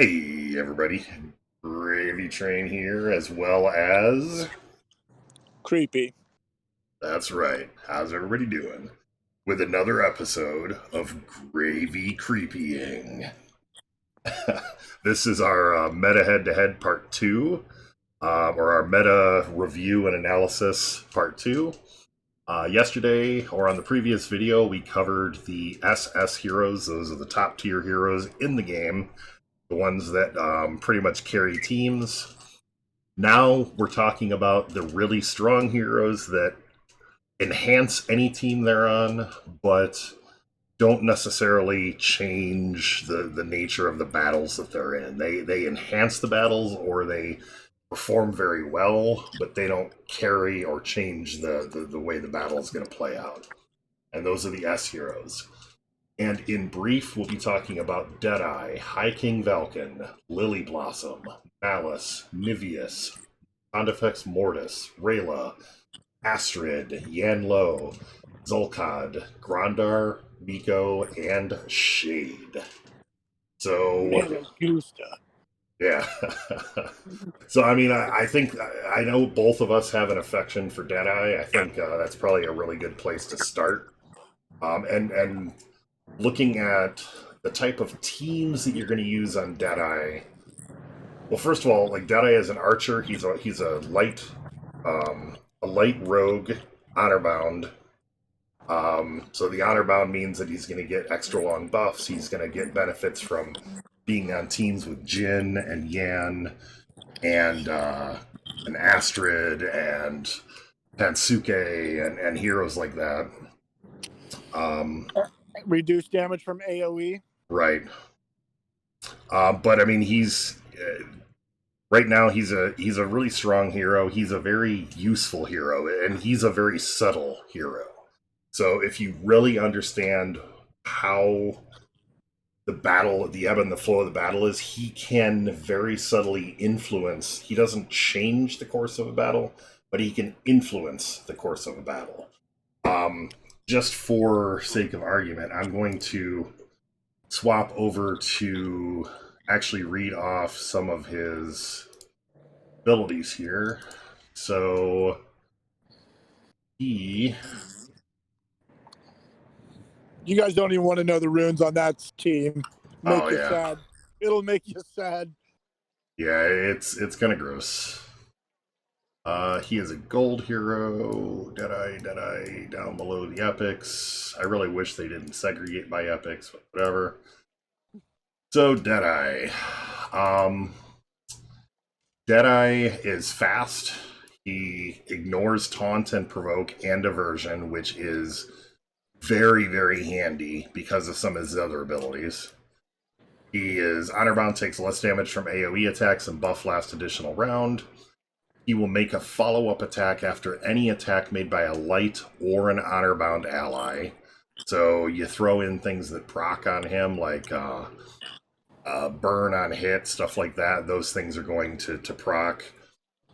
Hey everybody, GravyTrain here, as well as... Creepy. That's right, how's everybody doing? With another episode of Gravy Creepying. This is our meta head-to-head part 2, or our meta review and analysis part 2. Yesterday, or on the previous video, we covered the SS heroes. Those are the top tier heroes in the game, the ones that pretty much carry teams. Now we're talking about the really strong heroes that enhance any team they're on, but don't necessarily change the nature of the battles that they're in. They enhance the battles, or they perform very well, but they don't carry or change the way the battle is going to play out. And those are the S heroes. And in brief, we'll be talking about Deadeye, High King Valken, Lily Blossom, Malice, Niveus, Pontifex Mortis, Rayla, Astrid, Yanlo, Zulkad, Grandar, Miko, and Shade. So, yeah. So, I mean, I think, I know both of us have an affection for Deadeye. I think that's probably a really good place to start. And looking at the type of teams that you're going to use on Deadeye. Well, first of all, like Deadeye as an archer, he's a light rogue, honor bound. So the honor bound means that he's going to get extra long buffs. He's going to get benefits from being on teams with Jin and Yan and Astrid and Tansuke and heroes like that. Reduce damage from AoE. Right. But I mean, he's right now he's a really strong hero. He's a very useful hero, and he's a very subtle hero. So if you really understand how the ebb and the flow of the battle is, he can very subtly influence. He doesn't change the course of a battle, but he can influence the course of a battle. Just for sake of argument, I'm going to swap over to actually read off some of his abilities here. So you guys don't even want to know the runes on that team. Make you sad. It'll make you sad. Yeah, it's kind of gross. He is a gold hero. Deadeye down below the epics. I really wish they didn't segregate by epics, but whatever. So Deadeye. Deadeye is fast. He ignores taunt and provoke and aversion, which is very, very handy because of some of his other abilities. He is honor-bound, takes less damage from AoE attacks and buff last additional round. He will make a follow-up attack after any attack made by a light or an honor-bound ally. So you throw in things that proc on him, like burn on hit, stuff like that. Those things are going to proc.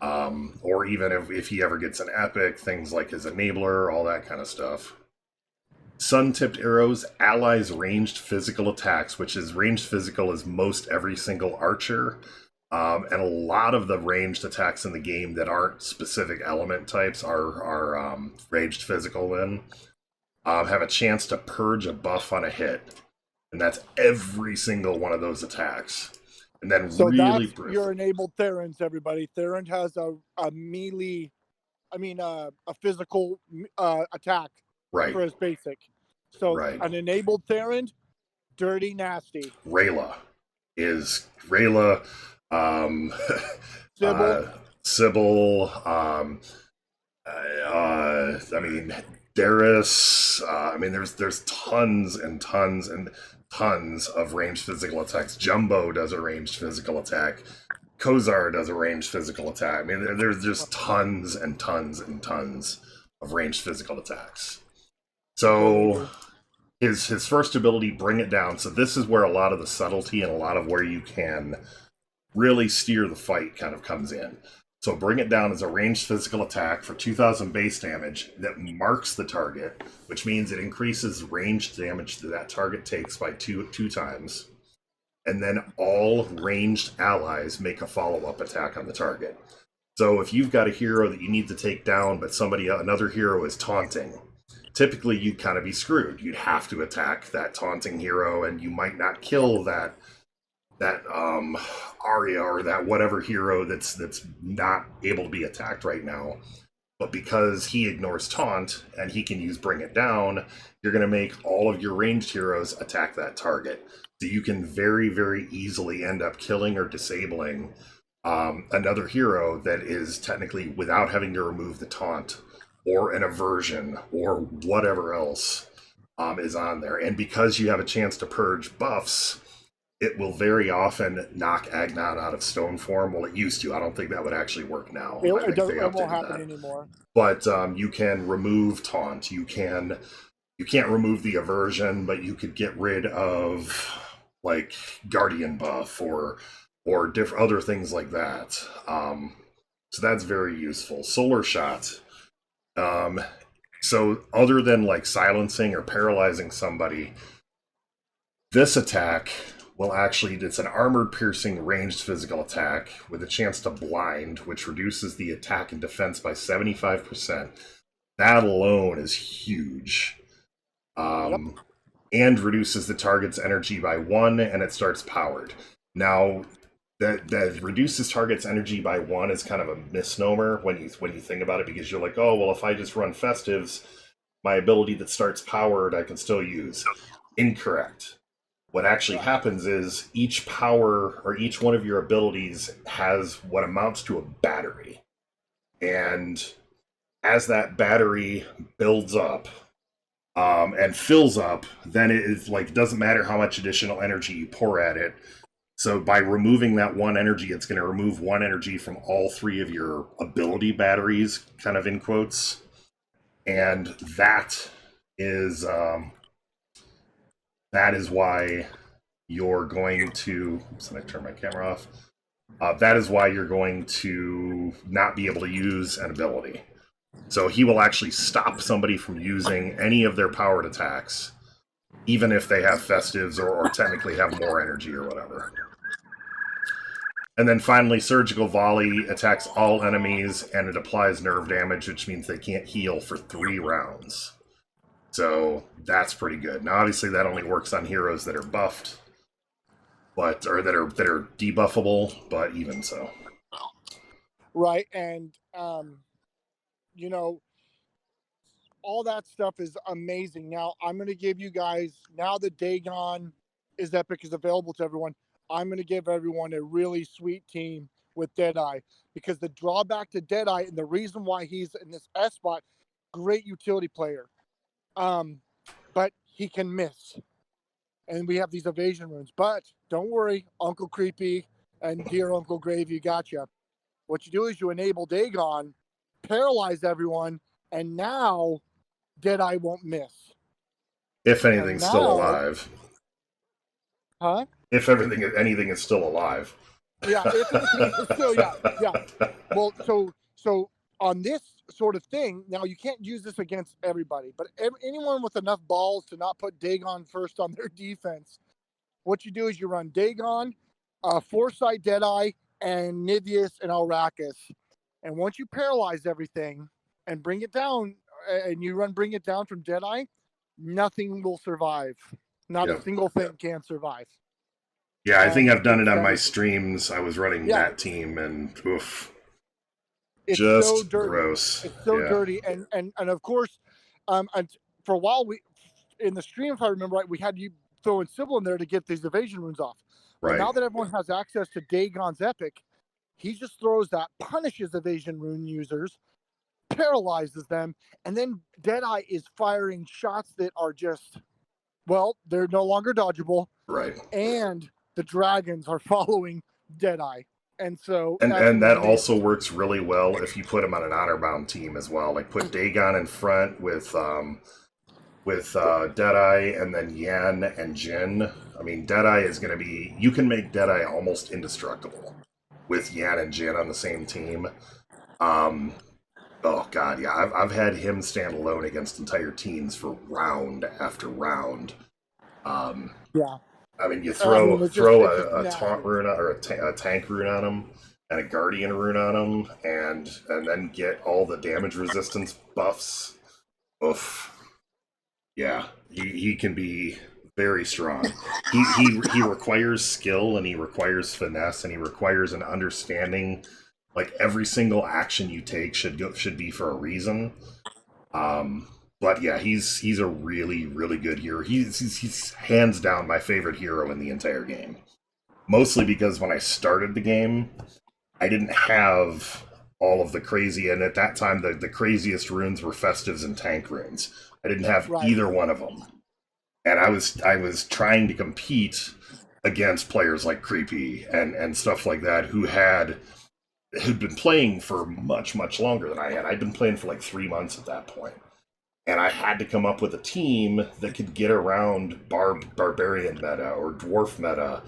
Or even if he ever gets an epic, things like his enabler, all that kind of stuff. Sun-tipped arrows, allies ranged physical attacks, which is ranged physical is most every single archer. And a lot of the ranged attacks in the game that aren't specific element types are ranged physical then. Have a chance to purge a buff on a hit. And that's every single one of those attacks. And then so really... that's your enabled Therans, everybody. Theran has a melee, a physical attack for his basic. So an enabled Theran, dirty nasty. Rayla. Sybil, Darius. There's tons and tons and tons of ranged physical attacks. Jumbo does a ranged physical attack. Kozar does a ranged physical attack. I mean, there's just tons and tons and tons of ranged physical attacks. So his first ability, Bring It Down. So this is where a lot of the subtlety and a lot of where you can really steer the fight kind of comes in. So Bring It Down is a ranged physical attack for 2,000 base damage that marks the target, which means it increases ranged damage that target takes by two times. and then all ranged allies make a follow-up attack on the target. So if you've got a hero that you need to take down, but another hero is taunting, typically you'd kind of be screwed. You'd have to attack that taunting hero, and you might not kill that Arya or that whatever hero that's not able to be attacked right now. But because he ignores taunt and he can use bring it down, you're going to make all of your ranged heroes attack that target. So you can very, very easily end up killing or disabling another hero that is technically, without having to remove the taunt or an aversion or whatever else is on there. And because you have a chance to purge buffs, it will very often knock Agnon out of stone form. Well, it used to. I don't think that would actually work now. It won't happen anymore. But you can remove taunt. You can't remove the aversion, but you could get rid of like guardian buff or different other things like that. So that's very useful. Solar shot. So other than like silencing or paralyzing somebody, this attack will actually, it's an armored piercing ranged physical attack with a chance to blind, which reduces the attack and defense by 75%. That alone is huge. And reduces the target's energy by 1, and it starts powered. Now, that reduces target's energy by 1 is kind of a misnomer when you think about it, because you're like, oh, well, if I just run Festives, my ability that starts powered I can still use. Incorrect. What actually happens is each power or each one of your abilities has what amounts to a battery. And as that battery builds up and fills up, then it is like, it doesn't matter how much additional energy you pour at it. So by removing that 1 energy, it's going to remove 1 energy from all 3 of your ability batteries, kind of in quotes. And that is why you're going to... Oops, let me turn my camera off. That is why you're going to not be able to use an ability. So he will actually stop somebody from using any of their powered attacks, even if they have Festives or technically have more energy or whatever. And then finally, Surgical Volley attacks all enemies, and it applies nerve damage, which means they can't heal for 3 rounds. So that's pretty good. Now, obviously, that only works on heroes that are buffed, or that are debuffable. But even so, right? And all that stuff is amazing. Now, I'm going to give you guys, now that Dagon is epic, is available to everyone, I'm going to give everyone a really sweet team with Deadeye, because the drawback to Deadeye and the reason why he's in this S spot, great utility player. But he can miss. And we have these evasion runes. But don't worry, Uncle Creepy and dear Uncle Gravy got you. What you do is you enable Dagon, paralyze everyone, and now Deadeye won't miss. If anything's still alive. Huh? If anything is still alive. Yeah, if anything is still, yeah. Well, so on this sort of thing, now you can't use this against everybody, but anyone with enough balls to not put Dagon first on their defense, what you do is you run Dagon, Foresight, Deadeye, and Nidius and Arrakis. And once you paralyze everything and bring it down, and you bring it down from Deadeye, nothing will survive. Not a single thing can survive. Yeah, I think I've done it on my streams. I was running that team, and oof. It's just so dirty. Gross. It's so dirty. And of course, and for a while, we in the stream, if I remember right, we had you throwing Sybil in there to get these evasion runes off. Right. But now that everyone has access to Dagon's Epic, he just throws that, punishes evasion rune users, paralyzes them, and then Deadeye is firing shots that are just, well, they're no longer dodgeable. Right. And the dragons are following Deadeye. And so... And that also works really well if you put him on an honor-bound team as well. Like, put Dagon in front with Deadeye, and then Yan and Jin. I mean, Deadeye is going to be... You can make Deadeye almost indestructible with Yan and Jin on the same team. Oh, God, yeah. I've had him stand alone against entire teams for round after round. Yeah. I mean, you throw a taunt rune or a tank rune on him and a guardian rune on him, and then get all the damage resistance buffs. Oof. Yeah, he can be very strong. He requires skill, and he requires finesse, and he requires an understanding. Like every single action you take should be for a reason. But yeah, he's a really good hero. He's hands down my favorite hero in the entire game. Mostly because when I started the game, I didn't have all of the crazy, and at that time the craziest runes were festives and tank runes. I didn't have either one of them, and I was trying to compete against players like Creepy and stuff like that who'd been playing for much longer than I had. I'd been playing for like 3 months at that point, and I had to come up with a team that could get around barbarian meta or dwarf meta.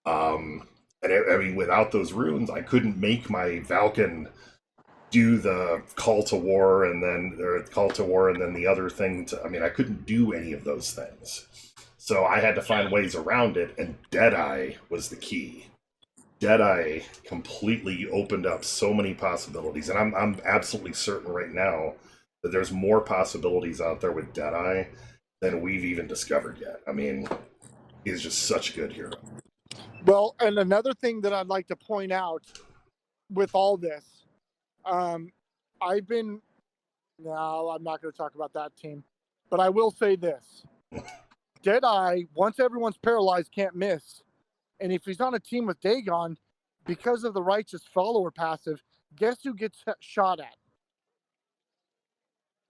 I mean, without those runes, I couldn't make my Valken do the call to war and then the other thing. I mean, I couldn't do any of those things, so I had to find ways around it. And Deadeye was the key. Deadeye completely opened up so many possibilities, and I'm absolutely certain right now that there's more possibilities out there with Deadeye than we've even discovered yet. I mean, he's just such a good hero. Well, and another thing that I'd like to point out with all this, I'm not going to talk about that team, but I will say this. Deadeye, once everyone's paralyzed, can't miss. And if he's on a team with Dagon, because of the righteous follower passive, guess who gets shot at?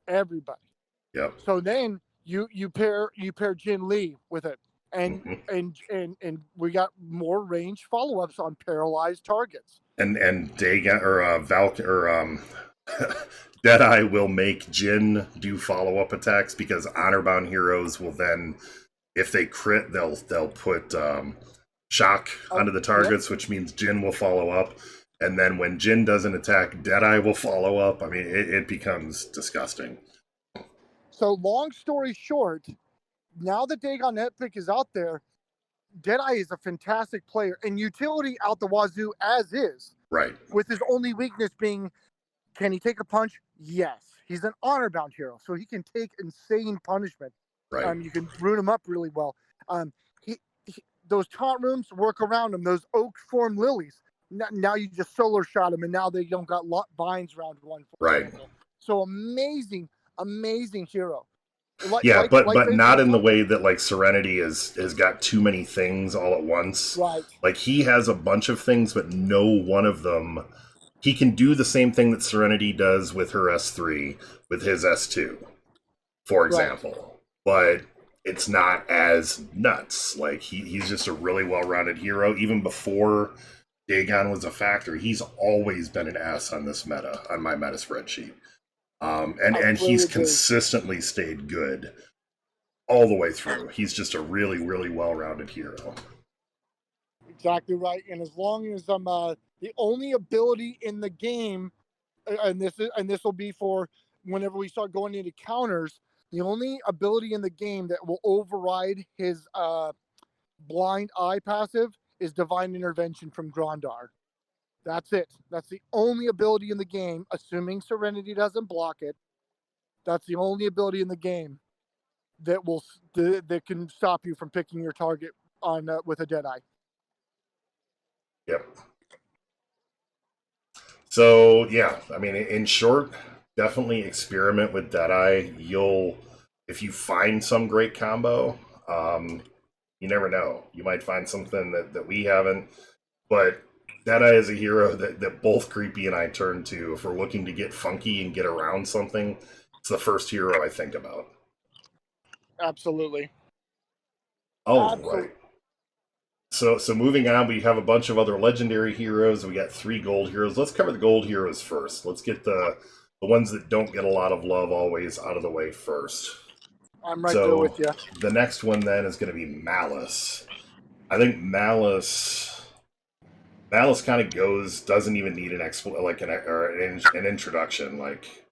Everybody. Yep. So then you pair Jin Lee with it. And we got more range follow-ups on paralyzed targets. And Dagon or Valk or Deadeye will make Jin do follow-up attacks, because honor-bound heroes will then, if they crit, they'll put shock onto the targets, which means Jin will follow up. And then when Jin doesn't attack, Deadeye will follow up. I mean, it becomes disgusting. So long story short, now that Dagon Epic is out there, Deadeye is a fantastic player and utility out the wazoo as is. Right. With his only weakness being, can he take a punch? Yes. He's an honor-bound hero, so he can take insane punishment. Right. You can rune him up really well. Those taunt runes work around him. Those oak form lilies. Now you just solar shot him, and now they don't got binds around one. Right. So amazing hero. But not in the way that like Serenity has got too many things all at once. Right. Like he has a bunch of things, but no one of them. He can do the same thing that Serenity does with her S3, with his S2, for example. Right. But it's not as nuts. Like he's just a really well-rounded hero. Even before Dagon was a factor, he's always been an S on this meta, on my meta spreadsheet. And he's consistently stayed good all the way through. He's just a really, really well-rounded hero. Exactly right. And as long as I'm the only ability in the game, and this will be for whenever we start going into counters, the only ability in the game that will override his blind eye passive is Divine Intervention from Grandar. That's it. That's the only ability in the game, assuming Serenity doesn't block it. That's the only ability in the game that can stop you from picking your target on with a Deadeye. Yep. So yeah, I mean, in short, definitely experiment with Deadeye. If you find some great combo, you never know. You might find something that we haven't, but Deadeye is a hero that both Creepy and I turn to if we're looking to get funky and get around something. It's the first hero I think about. Absolutely. Right. So moving on, we have a bunch of other legendary heroes. We got 3 gold heroes. Let's cover the gold heroes first. Let's get the ones that don't get a lot of love always out of the way first. I'm right there with you. The next one then is going to be Malice. I think Malice kind of doesn't even need an introduction. Like,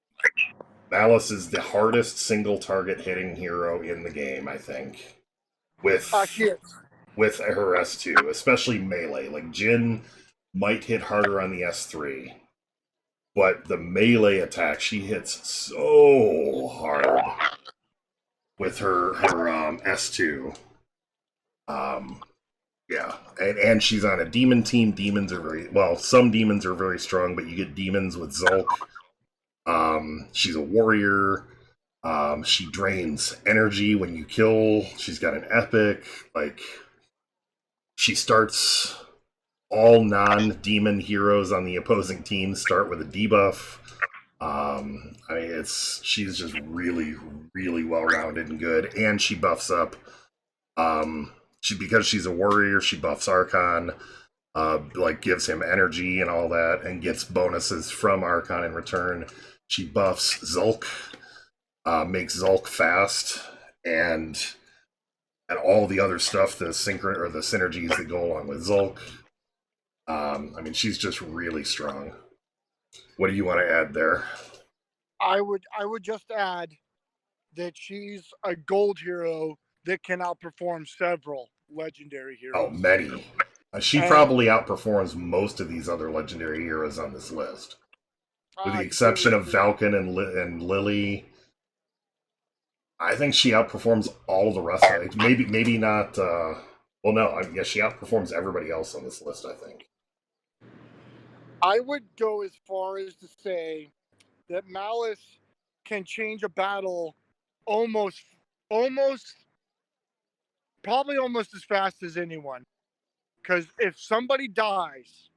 Malice is the hardest single target hitting hero in the game, I think. with her S2, especially melee. Like Jin might hit harder on the S3, but the melee attack she hits so hard with her S2. Yeah, and she's on a demon team. Demons are some demons are very strong, but you get demons with Zulk. She's a warrior. She drains energy when you kill. She's got an epic. Like, she starts all non-demon heroes on the opposing team start with a debuff. I mean, she's just really, really well-rounded and good, and she buffs up. Because she's a warrior, she buffs Archon, like gives him energy and all that, and gets bonuses from Archon in return. She buffs Zulk, makes Zulk fast, and all the other stuff, the synergies that go along with Zulk. I mean, she's just really strong. What do you want to add there? I would just add that she's a gold hero that can outperform several legendary heroes. Oh, many. She probably outperforms most of these other legendary heroes on this list. With the exception of Valken and Lily. I think she outperforms all the rest of it. Maybe not... well, no. I guess she outperforms everybody else on this list, I think. I would go as far as to say that Malice can change a battle probably almost as fast as anyone. Because if somebody dies,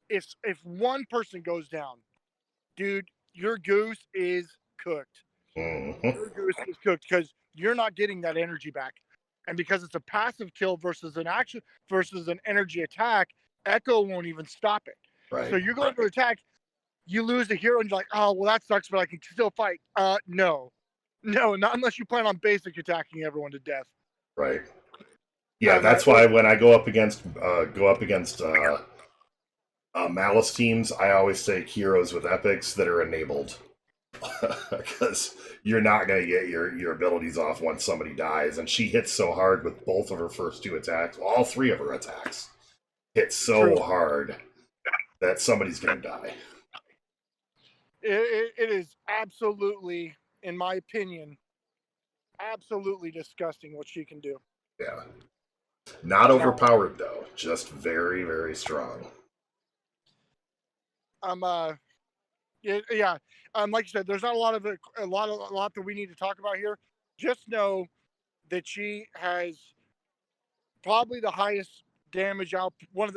if one person goes down, dude, your goose is cooked. Mm-hmm. Your goose is cooked because you're not getting that energy back. And because it's a passive kill versus an energy attack, Echo won't even stop it. Right. So you're going to attack, you lose a hero, and you're like, oh, well, that sucks, but I can still fight. No, not unless you plan on basic attacking everyone to death. Right. Yeah, that's why when I go up against Malice teams, I always take heroes with epics that are enabled. Because you're not going to get your abilities off once somebody dies. And she hits so hard with both of her first two attacks. All three of her attacks hit so hard that somebody's going to die. It is absolutely, in my opinion, absolutely disgusting what she can do. Yeah. Not overpowered, though. Just very, very strong. Yeah. Like you said, there's not a lot that we need to talk about here. Just know that she has probably the highest damage output,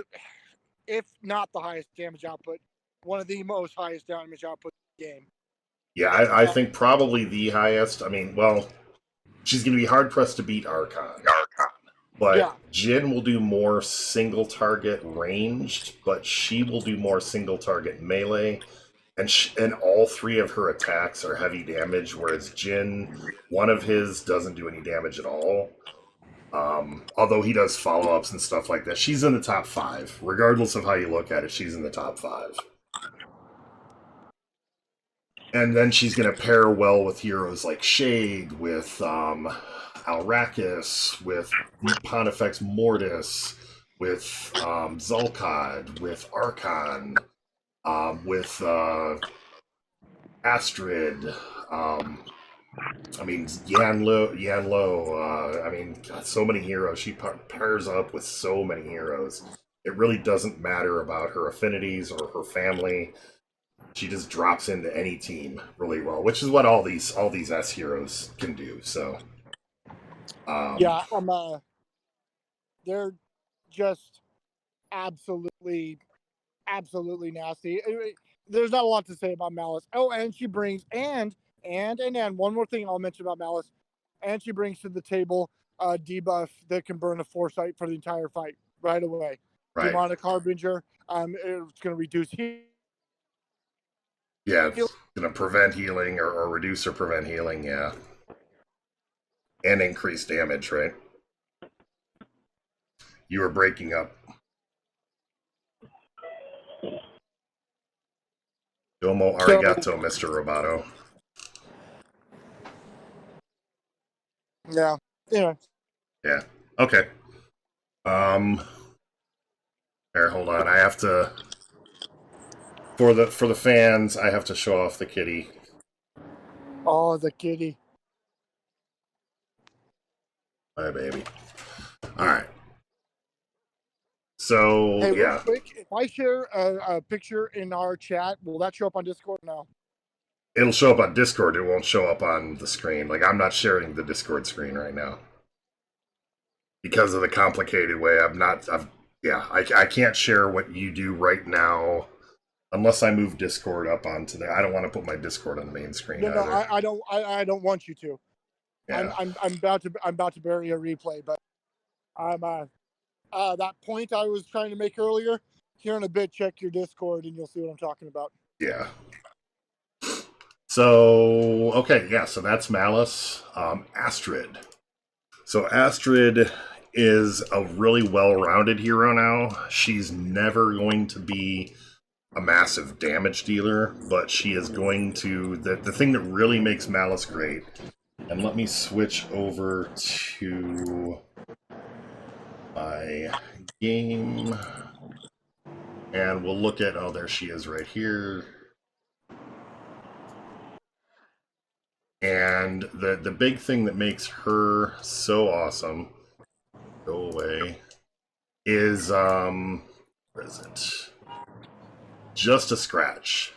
if not the highest damage output, one of the most highest damage output in the game. Yeah, I think probably the highest. I mean, well, she's going to be hard-pressed to beat Archon. But Jin will do more single target ranged, but she will do more single target melee. And all three of her attacks are heavy damage, whereas Jin, one of his doesn't do any damage at all. Although he does follow-ups and stuff like that. She's in the top 5. Regardless of how you look at it, she's in the top 5. And then she's going to pair well with heroes like Shade, with Alrakis, with Pontifex Mortis, with Zulkad, with Archon, with Astrid, I mean, Yanlo, I mean, God, so many heroes. She pairs up with so many heroes. It really doesn't matter about her affinities or her family. She just drops into any team really well, which is what all these S heroes can do. So, they're just absolutely nasty. There's not a lot to say about Malice. Oh, and she brings and one more thing I'll mention about Malice, and she brings to the table a debuff that can burn a foresight for the entire fight right away. Right. Demonic Harbinger. It's going to reduce healing. Yeah, it's going to prevent healing or reduce or prevent healing, yeah. And increase damage, right? You were breaking up. Domo arigato, Mr. Roboto. Yeah. Yeah. Okay. Here, hold on. I have to for the fans. I have to show off the kitty. Oh, the kitty. Hi, baby. All right. So hey, yeah. Real quick, if I share a picture in our chat, will that show up on Discord now? It'll show up on Discord. It won't show up on the screen. Like, I'm not sharing the Discord screen right now because of the complicated way. I can't share what you do right now unless I move Discord up onto there. I don't want to put my Discord on the main screen. No, I don't. I don't want you to. Yeah. I'm about to bury a replay, but I'm that point I was trying to make earlier. Here in a bit, check your Discord and you'll see what I'm talking about. Yeah. So okay, yeah. So that's Malice. Astrid. So Astrid is a really well-rounded hero now. She's never going to be a massive damage dealer, but she is going to... The thing that really makes Malice great, and let me switch over to my game, and we'll look at... Oh, there she is right here. And the big thing that makes her so awesome... Go away. Is, where is it? Just a scratch.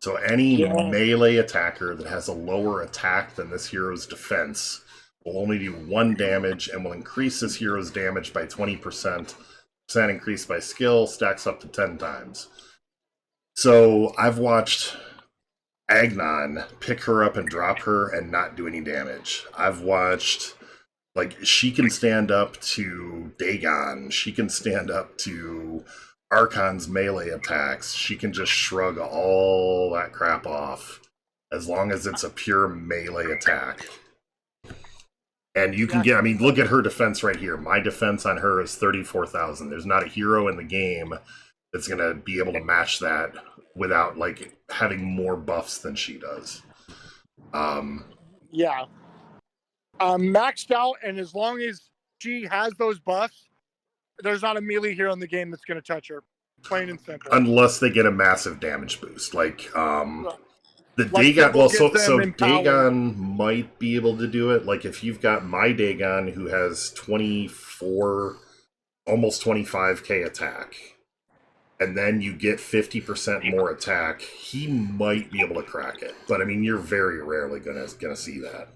So any melee attacker that has a lower attack than this hero's defense will only do 1 damage and will increase this hero's damage by 20%. Percent increase by skill stacks up to 10 times. So I've watched Agnon pick her up and drop her and not do any damage. I've watched... Like, she can stand up to Dagon. She can stand up to Archon's melee attacks. She can just shrug all that crap off as long as it's a pure melee attack. And you can get... I mean, look at her defense right here. My defense on her is 34,000. There's not a hero in the game that's going to be able to match that without, like, having more buffs than she does. Yeah. Maxed out, and as long as she has those buffs, there's not a melee hero in the game that's going to touch her. Plain and simple. Unless they get a massive damage boost. Like, the Dagon... Well, so Dagon might be able to do it. Like, if you've got my Dagon, who has 24, almost 25k attack, and then you get 50% more attack, he might be able to crack it. But, I mean, you're very rarely gonna see that.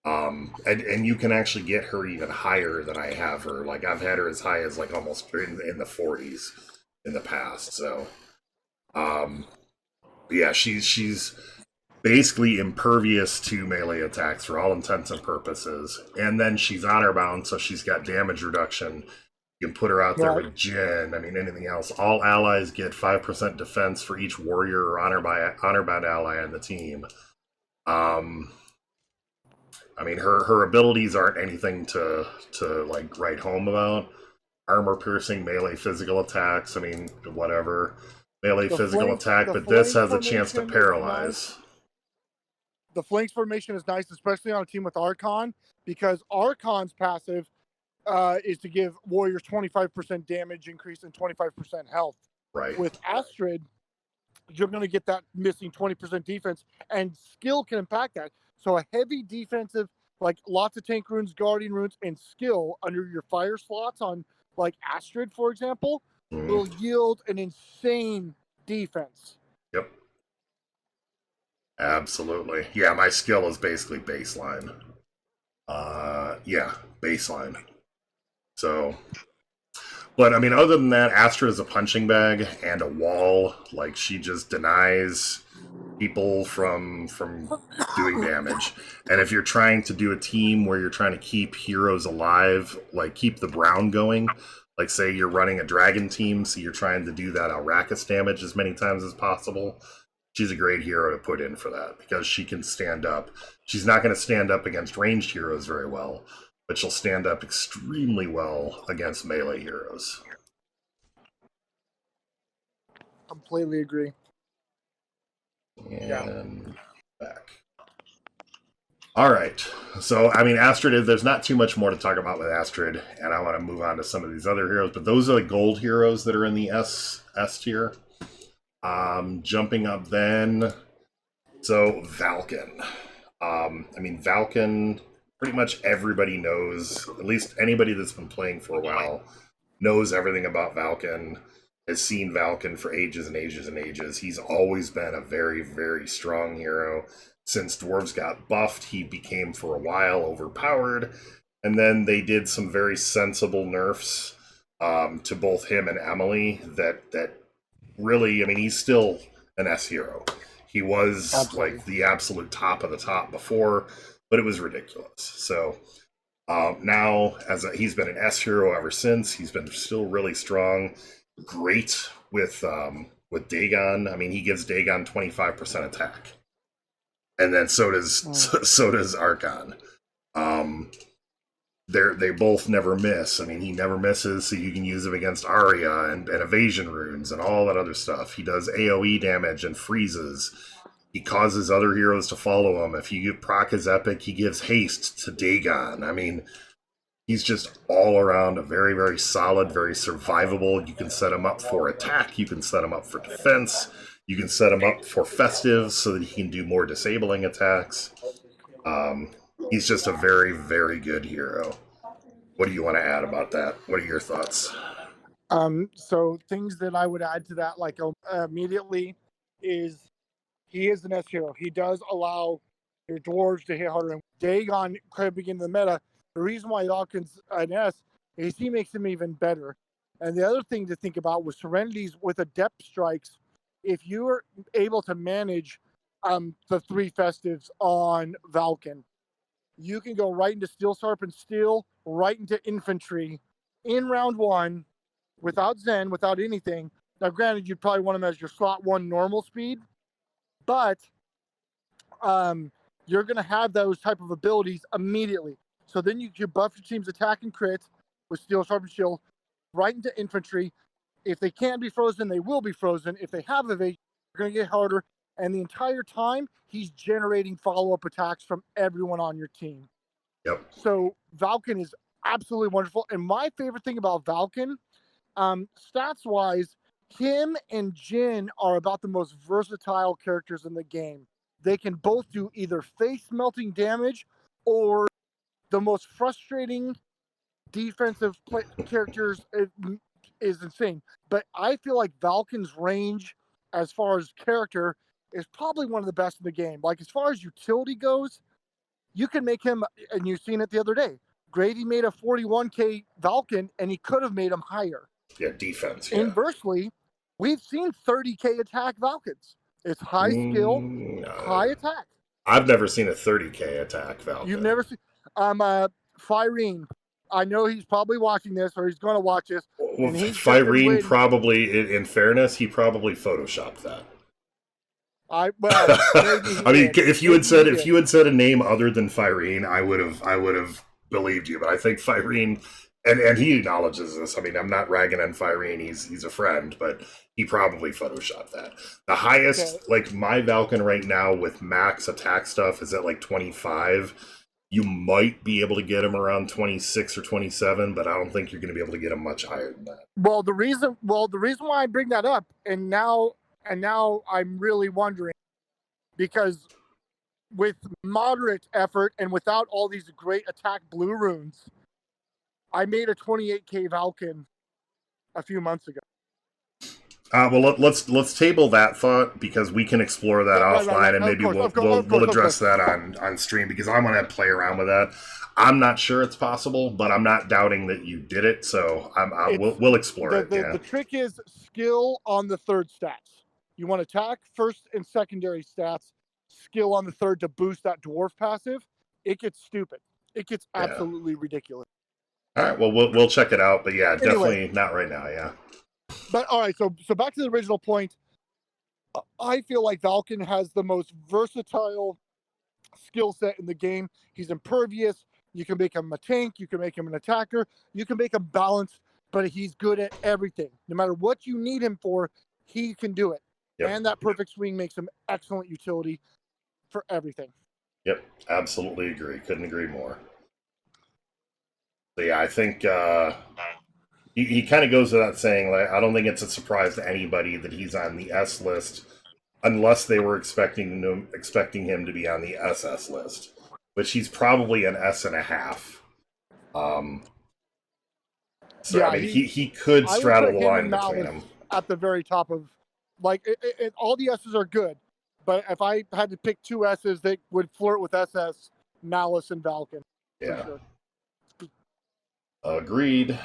And you can actually get her even higher than I have her. Like, I've had her as high as, like, almost in the 40s in the past. So, yeah, she's basically impervious to melee attacks for all intents and purposes. And then she's honor bound, so she's got damage reduction. You can put her out there with Jin. I mean, anything else. All allies get 5% defense for each warrior or honor bound ally on the team. I mean, her abilities aren't anything to like write home about. Armor piercing, melee physical attacks. I mean, whatever. Melee physical attack, but this has a chance to paralyze. The flanks formation is nice, especially on a team with Archon, because Archon's passive is to give warriors 25% damage increase and 25% health. Right. With Astrid, you're going to get that missing 20% defense, and skill can impact that. So a heavy defensive, like lots of tank runes, guardian runes, and skill under your fire slots on like Astrid, for example, will yield an insane defense. Yep. Absolutely. Yeah, my skill is basically baseline. Yeah, baseline. So, but I mean, other than that, Astra is a punching bag and a wall. Like, she just denies people from doing damage. And if you're trying to do a team where you're trying to keep heroes alive, like keep the brown going, like say you're running a dragon team, so you're trying to do that Arrakis damage as many times as possible, she's a great hero to put in for that, because she can stand up. She's not going to stand up against ranged heroes very well, but she'll stand up extremely well against melee heroes. Completely agree. And back. All right. So, I mean, Astrid, there's not too much more to talk about with Astrid, and I want to move on to some of these other heroes, but those are the gold heroes that are in the S tier. Jumping up then, so Valken. I mean, Valken, pretty much everybody knows, at least anybody that's been playing for a while, knows everything about Valken, has seen Valken for ages and ages and ages. He's always been a very, very strong hero. Since dwarves got buffed, he became for a while overpowered, and then they did some very sensible nerfs to both him and Emily that really, I mean, he's still an S hero. He was Absolutely. Like the absolute top of the top before, but it was ridiculous. So now, he's been an S hero ever since. He's been still really strong. Great with Dagon. I mean, he gives Dagon 25% attack, and then so does Archon. They both never miss. I mean, he never misses, so you can use him against Arya and evasion runes and all that other stuff. He does AoE damage and freezes. He causes other heroes to follow him. If you proc his epic, he gives haste to Dagon. I mean, he's just all around a very, very solid, very survivable. You can set him up for attack. You can set him up for defense. You can set him up for festive so that he can do more disabling attacks. He's just a very, very good hero. What do you want to add about that? What are your thoughts? So things that I would add to that, like immediately, is he is an S hero. He does allow your dwarves to hit harder. And Dagon kind of begin the meta. The reason why Dawkins an S is he makes him even better. And the other thing to think about was Serenities with adept strikes. If you are able to manage the 3 festives on Valken, you can go right into Steel Sharpened Steel, right into infantry in round 1 without Zen, without anything. Now, granted, you'd probably want them as your slot 1 normal speed, but you're going to have those type of abilities immediately. So then you can buff your team's attack and crits with Steel Sharpened Shield right into infantry. If they can't be frozen, they will be frozen. If they have evasion, they're going to get harder. And the entire time, he's generating follow-up attacks from everyone on your team. Yep. So Valken is absolutely wonderful. And my favorite thing about Valken, stats-wise, him and Jin are about the most versatile characters in the game. They can both do either face-melting damage or the most frustrating defensive characters is insane. But I feel like Valken's range, as far as character, is probably one of the best in the game. Like, as far as utility goes, you can make him, and you've seen it the other day, Gravy made a 41k Valken, and he could have made him higher. Yeah, defense. Yeah. Inversely, we've seen 30k attack Valkens. It's high skill, high attack. I've never seen a 30k attack Valken. You've never seen... Firene. I know he's probably watching this, or he's going to watch this. Well, Firene probably, in fairness, he probably photoshopped that. I mean, if you had said a name other than Firene, I would have believed you. But I think Firene, and he acknowledges this. I mean, I'm not ragging on Firene. He's a friend, but he probably photoshopped that. The highest, like my Valken right now with max attack stuff is at like 25. You might be able to get him around 26 or 27, but I don't think you're going to be able to get him much higher than that. Well, the reason why I bring that up, and now I'm really wondering, because with moderate effort and without all these great attack blue runes, I made a 28k Valken a few months ago. Well, let's table that thought because we can explore that offline, and maybe we'll address that on stream because I want to play around with that. I'm not sure it's possible, but I'm not doubting that you did it, so we'll explore it. The trick is skill on the third stats. You want attack, first and secondary stats, skill on the third to boost that dwarf passive. It gets stupid. It gets absolutely ridiculous. All right, well, we'll check it out, but definitely not right now, yeah. But all right, so back to the original point. I feel like Valken has the most versatile skill set in the game. He's impervious. You can make him a tank. You can make him an attacker. You can make him balanced, but he's good at everything. No matter what you need him for, he can do it. Yep. And that perfect swing makes him excellent utility for everything. Yep, absolutely agree. Couldn't agree more. So yeah, I think he kind of goes without saying. Like, I don't think it's a surprise to anybody that he's on the S list, unless they were expecting him to be on the SS list, which he's probably an S and a half. So yeah, I mean, he could straddle the line between them. At the very top of, like, all the S's are good, but if I had to pick two S's that would flirt with SS, Malice and Valken. Yeah. Sure. Agreed.